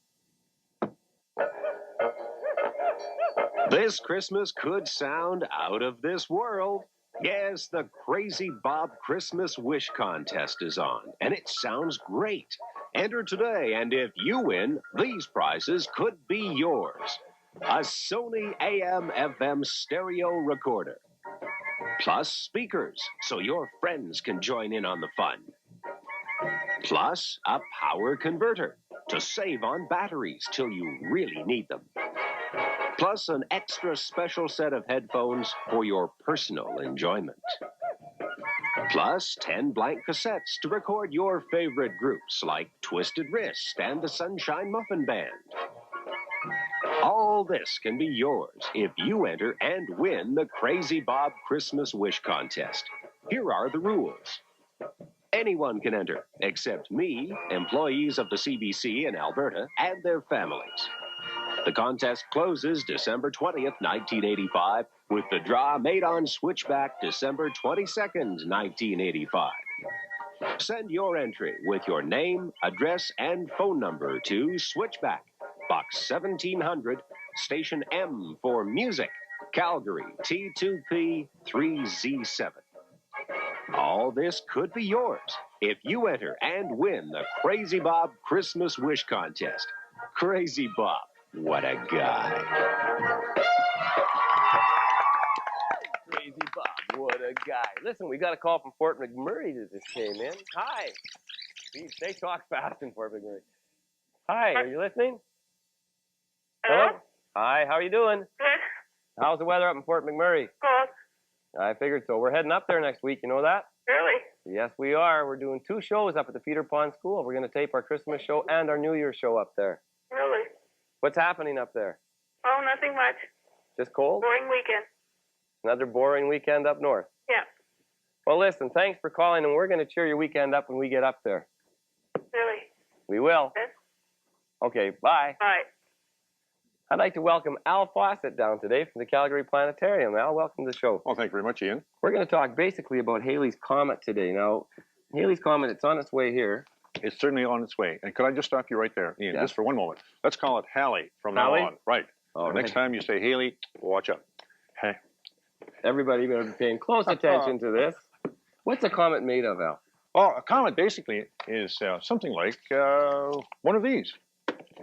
This Christmas could sound out of this world. Yes, the Crazy Bob Christmas Wish Contest is on, and it sounds great. Enter today, and if you win, these prizes could be yours. A Sony AM/FM stereo recorder, plus speakers, so your friends can join in on the fun. Plus a power converter to save on batteries till you really need them. Plus an extra special set of headphones for your personal enjoyment. Plus 10 blank cassettes to record your favorite groups like Twisted Wrist and the Sunshine Muffin Band. All this can be yours if you enter and win the Crazy Bob Christmas Wish Contest. Here are the rules. Anyone can enter, except me, employees of the CBC in Alberta, and their families. The contest closes December 20th, 1985, with the draw made on Switchback December 22nd, 1985. Send your entry with your name, address, and phone number to Switchback, Box 1700, Station M for Music, Calgary, T2P 3Z7. All this could be yours if you enter and win the Crazy Bob Christmas Wish Contest. Crazy Bob, what a guy. Crazy Bob, what a guy. Listen, we got a call from Fort McMurray that just came in. Hi. They talk fast in Fort McMurray. Hi, are you listening? Hello? Hi, how are you doing? Good. How's the weather up in Fort McMurray? Good. I figured so. We're heading up there next week, you know that? Really? Yes, we are. We're doing 2 shows up at the Peter Pond School. We're going to tape our Christmas show and our New Year's show up there. Really? What's happening up there? Oh, nothing much. Just cold? Boring weekend. Another boring weekend up north? Yeah. Well, listen, thanks for calling, and we're going to cheer your weekend up when we get up there. Really? We will. Yes. Okay, bye. Bye. I'd like to welcome Al Fawcett down today from the Calgary Planetarium. Al, welcome to the show. Well, thank you very much, Ian. We're going to talk basically about Halley's Comet today. Now, Halley's Comet, it's on its way here. It's certainly on its way. And could I just stop you right there, Ian, just for one moment? Let's call it Halley from Halley? now on. Right. Next time you say Halley, watch out. Hey. Everybody better be paying close attention to this. What's a comet made of, Al? Well, a comet basically is something like one of these.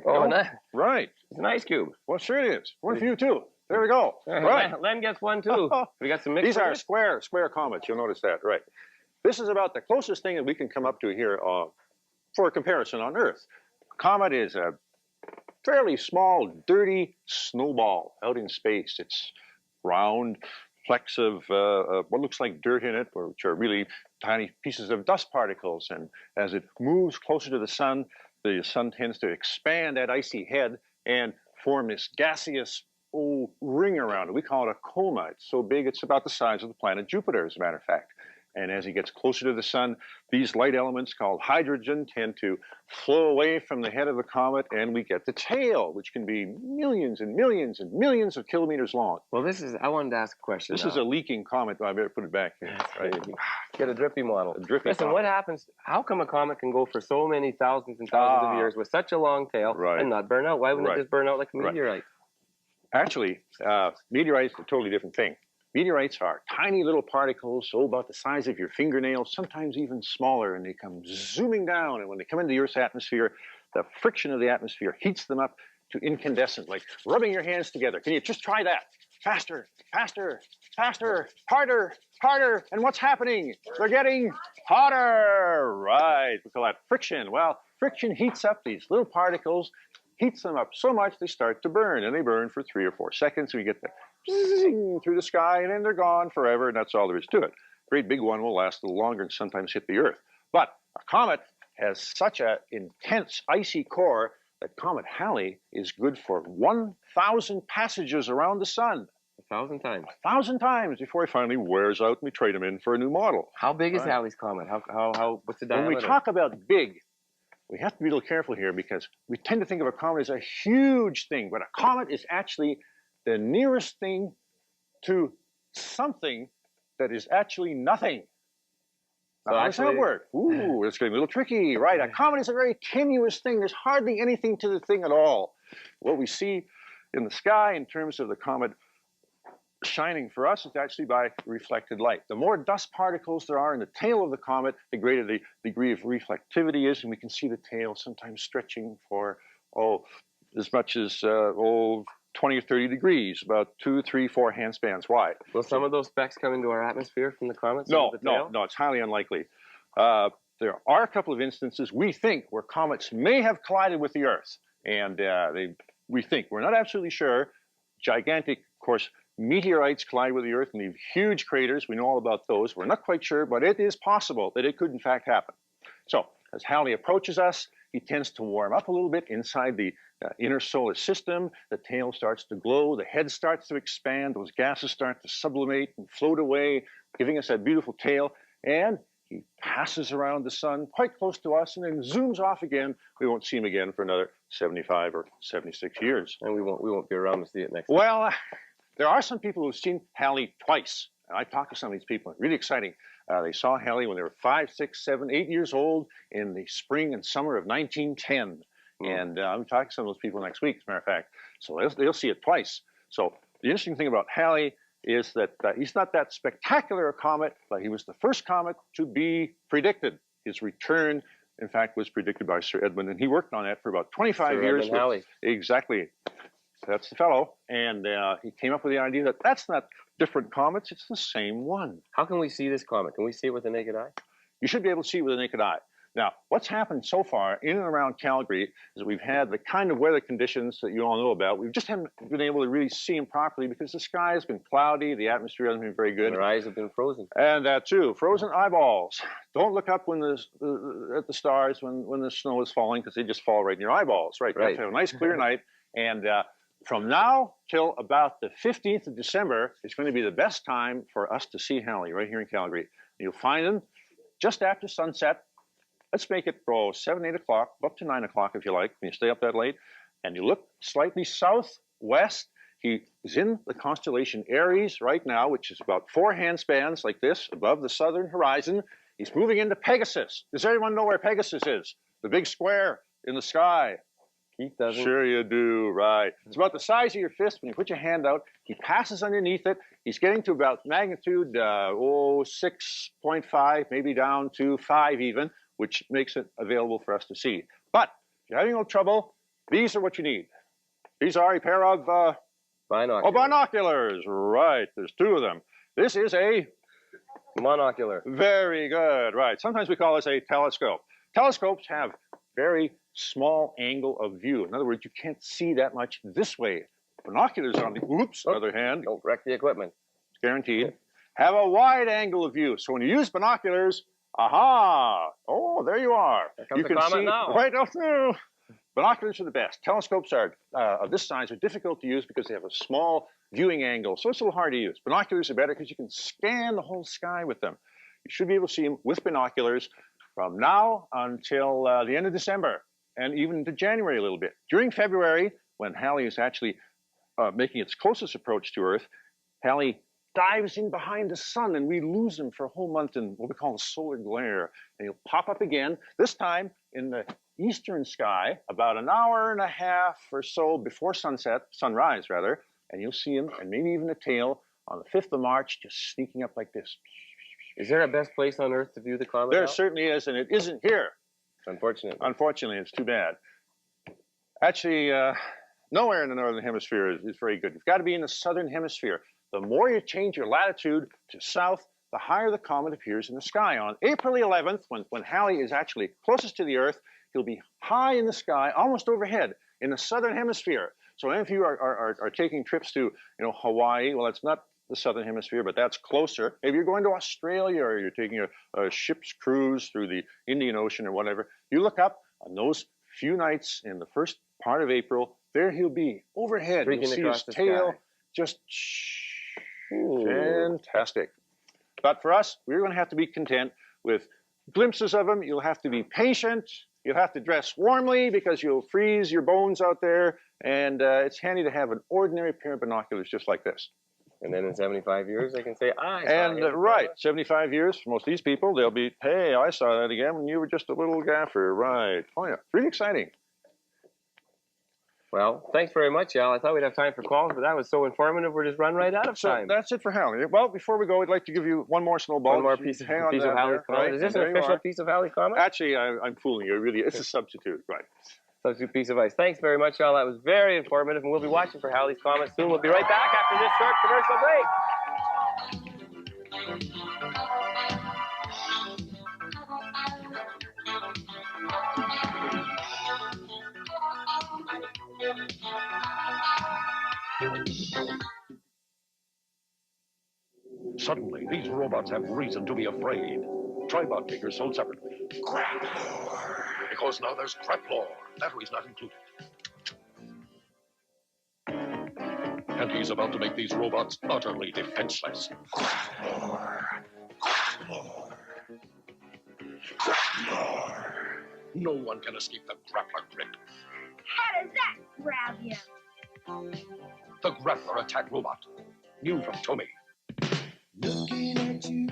Oh, right. It's an ice cube. Well, sure it is. One for you, too. There we go. Right. Len gets one, too. We got some mixed These are square comets. You'll notice that. Right. This is about the closest thing that we can come up to here for a comparison on Earth. Comet is a fairly small, dirty snowball out in space. It's round, flecks of what looks like dirt in it, which are really tiny pieces of dust particles. And as it moves closer to the sun tends to expand that icy head and form this gaseous ring around it. We call it a coma. It's so big it's about the size of the planet Jupiter, as a matter of fact. And as he gets closer to the sun, these light elements called hydrogen tend to flow away from the head of the comet, and we get the tail, which can be millions and millions and millions of kilometers long. Well, I wanted to ask a question. This is a leaking comet. I better put it back here. Right. Get a drippy model. Drippy Listen, comet. what happens? How come a comet can go for so many thousands and thousands of years with such a long tail and not burn out? Why wouldn't it just burn out like a meteorite? Actually, meteorites are a totally different thing. Meteorites are tiny little particles, about the size of your fingernail, sometimes even smaller, and they come zooming down. And when they come into the Earth's atmosphere, the friction of the atmosphere heats them up to incandescent, like rubbing your hands together. Can you just try that? Faster, faster, faster, harder, harder. And what's happening? They're getting hotter. Right. We call that friction. Well, friction heats up these little particles, heats them up so much they start to burn, and they burn for 3 or 4 seconds. We get the zing through the sky, and then they're gone forever, and that's all there is to it. A great big one will last a little longer and sometimes hit the Earth. But a comet has such an intense icy core that Comet Halley is good for 1,000 passages around the sun. 1,000 times? 1,000 times before he finally wears out and we trade him in for a new model. How big is Halley's comet? What's the diameter? When we talk about big, we have to be a little careful here because we tend to think of a comet as a huge thing, but a comet is actually the nearest thing to something that is actually nothing. So how does that work? Ooh, it's getting a little tricky, right? A comet is a very tenuous thing. There's hardly anything to the thing at all. What we see in the sky in terms of the comet shining for us is actually by reflected light. The more dust particles there are in the tail of the comet, the greater the degree of reflectivity is, and we can see the tail sometimes stretching for, as much as, 20 or 30 degrees, about 2, 3, 4 handspans wide. Will some of those specks come into our atmosphere from the comets? No, it's highly unlikely. There are a couple of instances, we think, where comets may have collided with the Earth. And we think, we're not absolutely sure. Gigantic, of course, meteorites collide with the Earth and leave huge craters. We know all about those. We're not quite sure, but it is possible that it could, in fact, happen. So, as Halley approaches us, he tends to warm up a little bit inside the inner solar system. The tail starts to glow. The head starts to expand. Those gases start to sublimate and float away, giving us that beautiful tail. And he passes around the sun quite close to us and then zooms off again. We won't see him again for another 75 or 76 years. And we won't be around to see it next time. Well, there are some people who've seen Halley twice. And I talked to some of these people. Really exciting. They saw Halley when they were 5, 6, 7, 8 years old in the spring and summer of 1910. And I'm talking to some of those people next week, as a matter of fact. So they'll see it twice. So the interesting thing about Halley is that he's not that spectacular a comet, but he was the first comet to be predicted. His return, in fact, was predicted by Sir Edmund, and he worked on that for about 25 years. Edmund Halley. Exactly. That's the fellow. And he came up with the idea that that's not different comets, it's the same one. How can we see this comet? Can we see it with the naked eye? You should be able to see it with the naked eye. Now, what's happened so far in and around Calgary is that we've had the kind of weather conditions that you all know about. We just haven't been able to really see them properly because the sky has been cloudy, the atmosphere hasn't been very good. Our eyes have been frozen. And that too, frozen eyeballs. Don't look up when at the stars when the snow is falling because they just fall right in your eyeballs. Right. You have to have a nice clear night. And from now till about the 15th of December is going to be the best time for us to see Halley right here in Calgary. You'll find him just after sunset. Let's make it 7, 8 o'clock, up to 9 o'clock if you like, when you stay up that late. And you look slightly southwest. He is in the constellation Aries right now, which is about 4 handspans like this above the southern horizon. He's moving into Pegasus. Does everyone know where Pegasus is? The big square in the sky. Keith doesn't. Sure you do, right. It's about the size of your fist. When you put your hand out, he passes underneath it. He's getting to about magnitude 6.5, maybe down to 5 even, which makes it available for us to see. But if you're having no trouble, these are what you need. These are a pair of binoculars. Right, there's 2 of them. This is a monocular. Very good, right. Sometimes we call this a telescope. Telescopes have very small angle of view. In other words, you can't see that much this way. Binoculars, on the other hand, don't wreck the equipment. It's guaranteed. Have a wide angle of view. So when you use binoculars, aha! Oh, there you are. You can see now. Right up through. Binoculars are the best. Telescopes are of this size are difficult to use because they have a small viewing angle, so it's a little hard to use. Binoculars are better because you can scan the whole sky with them. You should be able to see them with binoculars from now until the end of December and even into January a little bit. During February, when Halley is actually making its closest approach to Earth, Halley dives in behind the sun and we lose him for a whole month in what we call the solar glare. And he'll pop up again, this time in the eastern sky, about an hour and a half or so before sunrise rather, and you'll see him and maybe even a tail on the 5th of March just sneaking up like this. Is there a best place on Earth to view the comet? There certainly is, and it isn't here. Unfortunately. Unfortunately, it's too bad. Actually, nowhere in the northern hemisphere is very good. You've got to be in the southern hemisphere. The more you change your latitude to south, the higher the comet appears in the sky. On April 11th, when Halley is actually closest to the Earth, he'll be high in the sky, almost overhead, in the southern hemisphere. So if you are taking trips to Hawaii, well, it's not the southern hemisphere, but that's closer. Maybe you're going to Australia or you're taking a ship's cruise through the Indian Ocean or whatever. You look up on those few nights in the first part of April, there he'll be overhead. You'll see his tail just fantastic. But for us, we're going to have to be content with glimpses of him. You'll have to be patient. You'll have to dress warmly because you'll freeze your bones out there. And it's handy to have an ordinary pair of binoculars just like this. And then in 75 years, they can say, I saw And right, 75 years for most of these people, they'll be, hey, I saw that again when you were just a little gaffer. Right. Oh, yeah. Really exciting. Well, thanks very much, Al. I thought we'd have time for calls, but that was so informative, we're just run right out of time. So that's it for Halley. Well, before we go, I'd like to give you one more snowball. One more piece of Halley's Comet. Right? Is this an official piece of Halley's Comet? Actually, I'm fooling you. Really, it's a substitute. Right. Substitute piece of ice. Thanks very much, Al. That was very informative, and we'll be watching for Halley's Comet soon. We'll be right back after this short commercial break. Suddenly, these robots have reason to be afraid. Tribot takers sold separately. Crap! Because now there's Crap-Lore. Batteries not included. And he's about to make these robots utterly defenseless. Crap-Lore. Crap-Lore. Crap-Lore. No one can escape the grappler grip. How does that grab you? The Grappler Attack Robot. New from Tomei. Looking at you.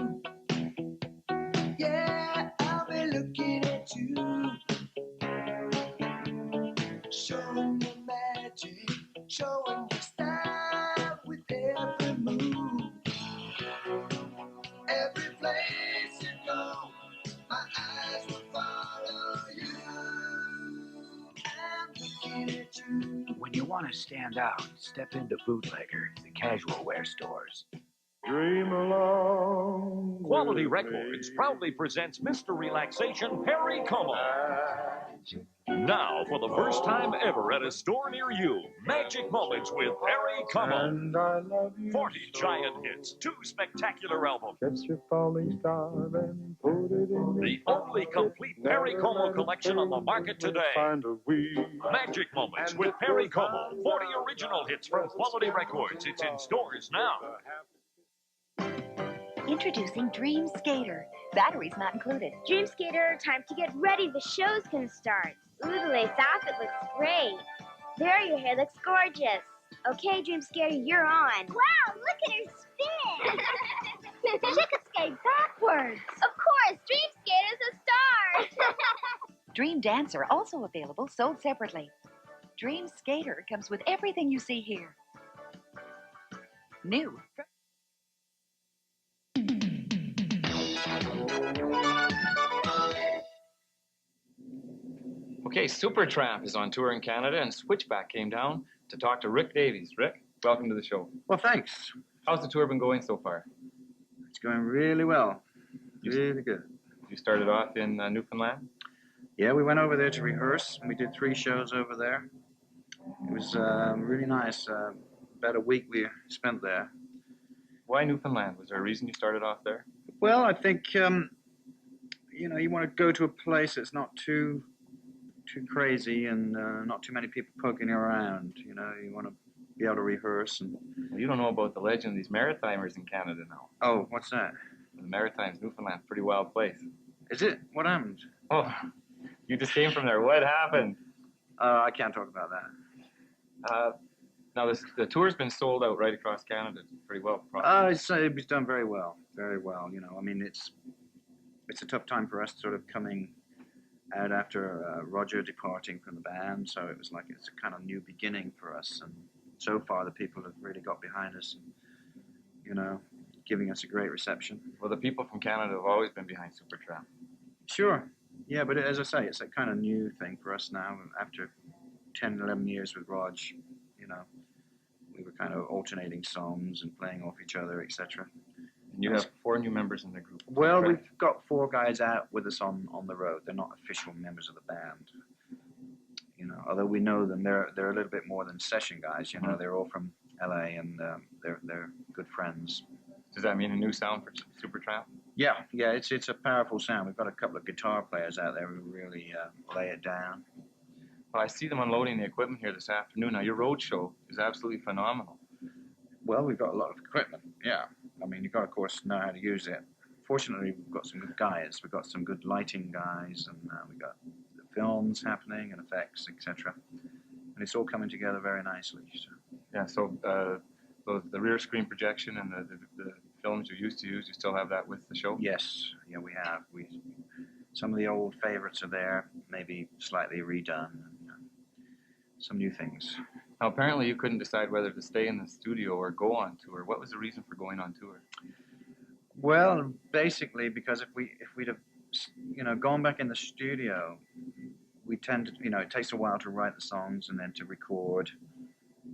Yeah, I'll be looking at you. Showing your magic, showing your style with every move. Every place you go, my eyes will follow you. I'm looking at you. When you want to stand out, step into Bootlegger, the casual wear stores. Dream along. Quality Records proudly presents Mr. Relaxation Perry Como. Now, for the first time ever at a store near you, Magic Moments with Perry Como. 40 giant hits, 2 spectacular albums. Get your falling star and put it in The only complete Perry Como collection on the market today. Magic Moments with Perry Como. 40 original hits from Quality Records. It's in stores now. Introducing Dream Skater. Batteries not included. Dream Skater, time to get ready. The show's gonna start. Ooh, the lace outfit looks great. There, your hair looks gorgeous. Okay, Dream Skater, you're on. Wow, look at her spin. She could skate backwards. Of course, Dream Skater's a star. Dream Dancer also available, sold separately. Dream Skater comes with everything you see here. New. Okay, Supertramp is on tour in Canada, and Switchback came down to talk to Rick Davies. Rick, welcome to the show. Well, thanks. How's the tour been going so far? It's going really well. Really good. You started off in Newfoundland? Yeah, we went over there to rehearse. We did 3 shows over there. It was really nice. About a week we spent there. Why Newfoundland? Was there a reason you started off there? Well, I think, you want to go to a place that's not too too crazy and not too many people poking you around. You know, you want to be able to rehearse. And You don't know about the legend of these Maritimers in Canada now. oh, what's that? The Maritimes, Newfoundland, pretty wild place. Is it? What happened? Oh, you just came from there. What happened? I can't talk about that. Now, the tour's been sold out right across Canada pretty well. It's done very well, very well. You know, I mean, it's a tough time for us, sort of coming out after Roger departing from the band. So it was like it's a kind of new beginning for us. And so far, the people have really got behind us, and, you know, giving us a great reception. Well, the people from Canada have always been behind Supertramp. Sure. Yeah, but as I say, it's a kind of new thing for us now. After 10, 11 years with Rog, you know, we were kind of alternating songs and playing off each other, etc. And you have 4 new members in the group. Well, we've got 4 guys out with us on the road. They're not official members of the band. You know, although we know them, they're a little bit more than session guys. You know, they're all from LA and they're good friends. Does that mean a new sound for Supertramp? Yeah, it's a powerful sound. We've got a couple of guitar players out there who really lay it down. Well, I see them unloading the equipment here this afternoon. Now, your road show is absolutely phenomenal. Well, we've got a lot of equipment, yeah. I mean, you've got to, of course, know how to use it. Fortunately, we've got some good guys. We've got some good lighting guys, and we've got the films happening and effects, etc. And it's all coming together very nicely. So. Yeah, so the rear screen projection and the films you used to use, you still have that with the show? Yes, yeah, we have. Some of the old favorites are there, maybe slightly redone, and some new things. Now, apparently you couldn't decide whether to stay in the studio or go on tour. What was the reason for going on tour? Well, basically, because if we'd have, you know, gone back in the studio, we tend to, you know, it takes a while to write the songs and then to record,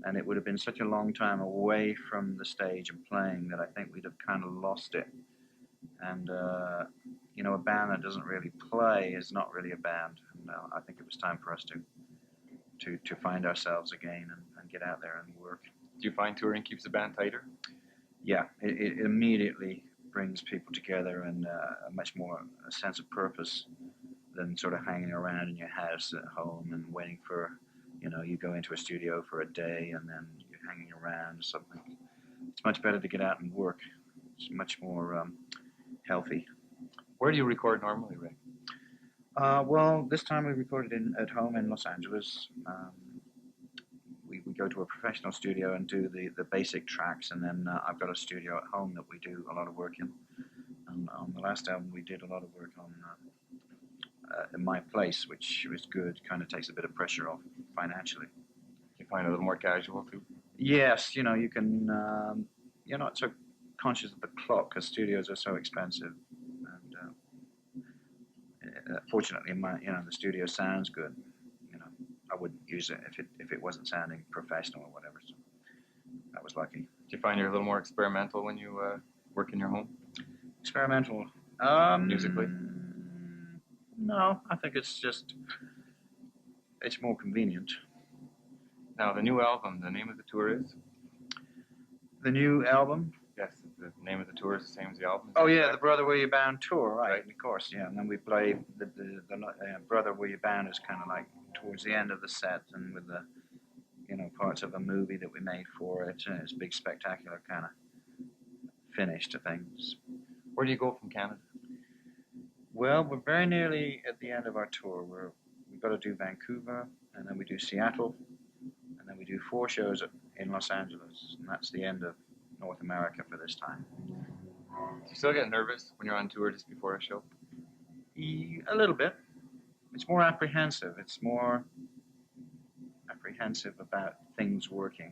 and it would have been such a long time away from the stage and playing that I think we'd have kind of lost it. And you know, a band that doesn't really play is not really a band. And I think it was time for us to find ourselves again and get out there and work. Do you find touring keeps the band tighter? Yeah, it immediately brings people together and a much more a sense of purpose than sort of hanging around in your house at home and waiting for, you know, you go into a studio for a day and then you're hanging around or something. It's much better to get out and work. It's much more healthy. Where do you record normally, Ray? Well, this time we recorded at home in Los Angeles. We go to a professional studio and do the basic tracks, and then I've got a studio at home that we do a lot of work in. And on the last album, we did a lot of work on in my place, which was good. Kind of takes a bit of pressure off financially. You find it a little more casual too? Yes, you know, you can. You're not so conscious of the clock because studios are so expensive. Fortunately, the studio sounds good. You know, I wouldn't use it if it wasn't sounding professional or whatever. So that was lucky. Do you find you're a little more experimental when you work in your home? Experimental, musically? No, I think it's more convenient. Now, the new album, the name of the tour is? The new album? Yes, the name of the tour is the same as the album. Oh yeah, the Brother Where You Bound tour, right? Of course, yeah. And then we play the Brother Where You Bound is kind of like towards the end of the set, and with the, you know, parts of a movie that we made for it. And it's a big spectacular kind of finish to things. Where do you go from Canada? Well, we're very nearly at the end of our tour. We've got to do Vancouver, and then we do Seattle, and then we do 4 shows in Los Angeles, and that's the end of North America for this time. Do you still get nervous when you're on tour just before a show? A little bit. It's more apprehensive. It's more apprehensive about things working.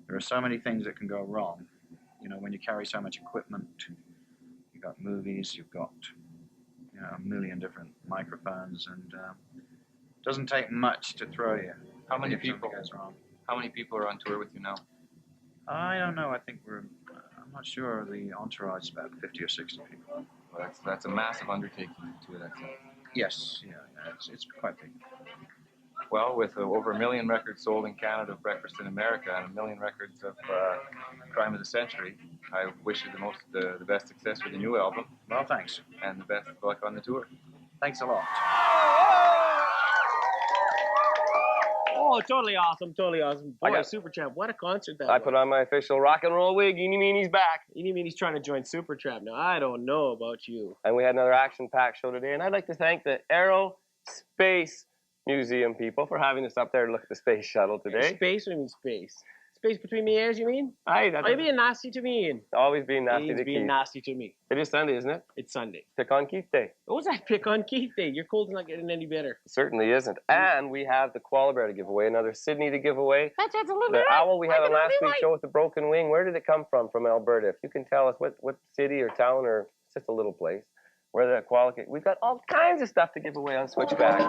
There are so many things that can go wrong. You know, when you carry so much equipment, you've got movies, you've got, you know, a million different microphones, and it doesn't take much to throw you. How many people are on tour with you now? I don't know. I think I'm not sure. The entourage is about 50 or 60 people. Well, that's a massive undertaking to it, I'd say. Yes, yeah, it's quite big. Well, with over 1 million records sold in Canada of Breakfast in America and 1 million records of Crime of the Century, I wish you the best success with the new album. Well, thanks. And the best of luck on the tour. Thanks a lot. Oh, totally awesome, totally awesome. Boy, I got- Supertramp, what a concert that I was. put on my official rock and roll wig. Eeny Meeny's back. Eeny Meeny's trying to join Supertramp. Now, I don't know about you. And we had another action-packed show today. And I'd like to thank the Aerospace Museum people for having us up there to look at the space shuttle today. Space? What do you mean space? Space between the ears, you mean? Aye, Are you being nasty to me, Ian? always being nasty Ian's to being Keith. nasty to me. It is Sunday, isn't it? It's Sunday. Pick on Keith Day. What was that pick on Keith Day? Your cold's not getting any better. It certainly isn't. And we have the koala bear to give away, another Sydney to give away. That's absolutely The right. owl we had on last week's right. show with the broken wing, where did it come from Alberta? If you can tell us what city or town or it's just a little place where that koala came. We've got all kinds of stuff to give away on Switchback.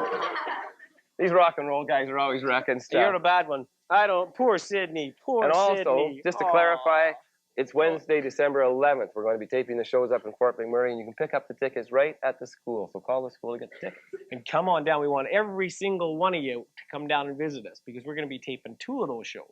These rock and roll guys are always wrecking stuff. You're a bad one. I don't. Poor Sydney. Poor And also, Sydney. just to Aw. clarify, it's Wednesday, December 11th. We're going to be taping the shows up in Fort McMurray, and you can pick up the tickets right at the school. So call the school to get the tickets. And come on down. We want every single one of you to come down and visit us because we're going to be taping 2 of those shows.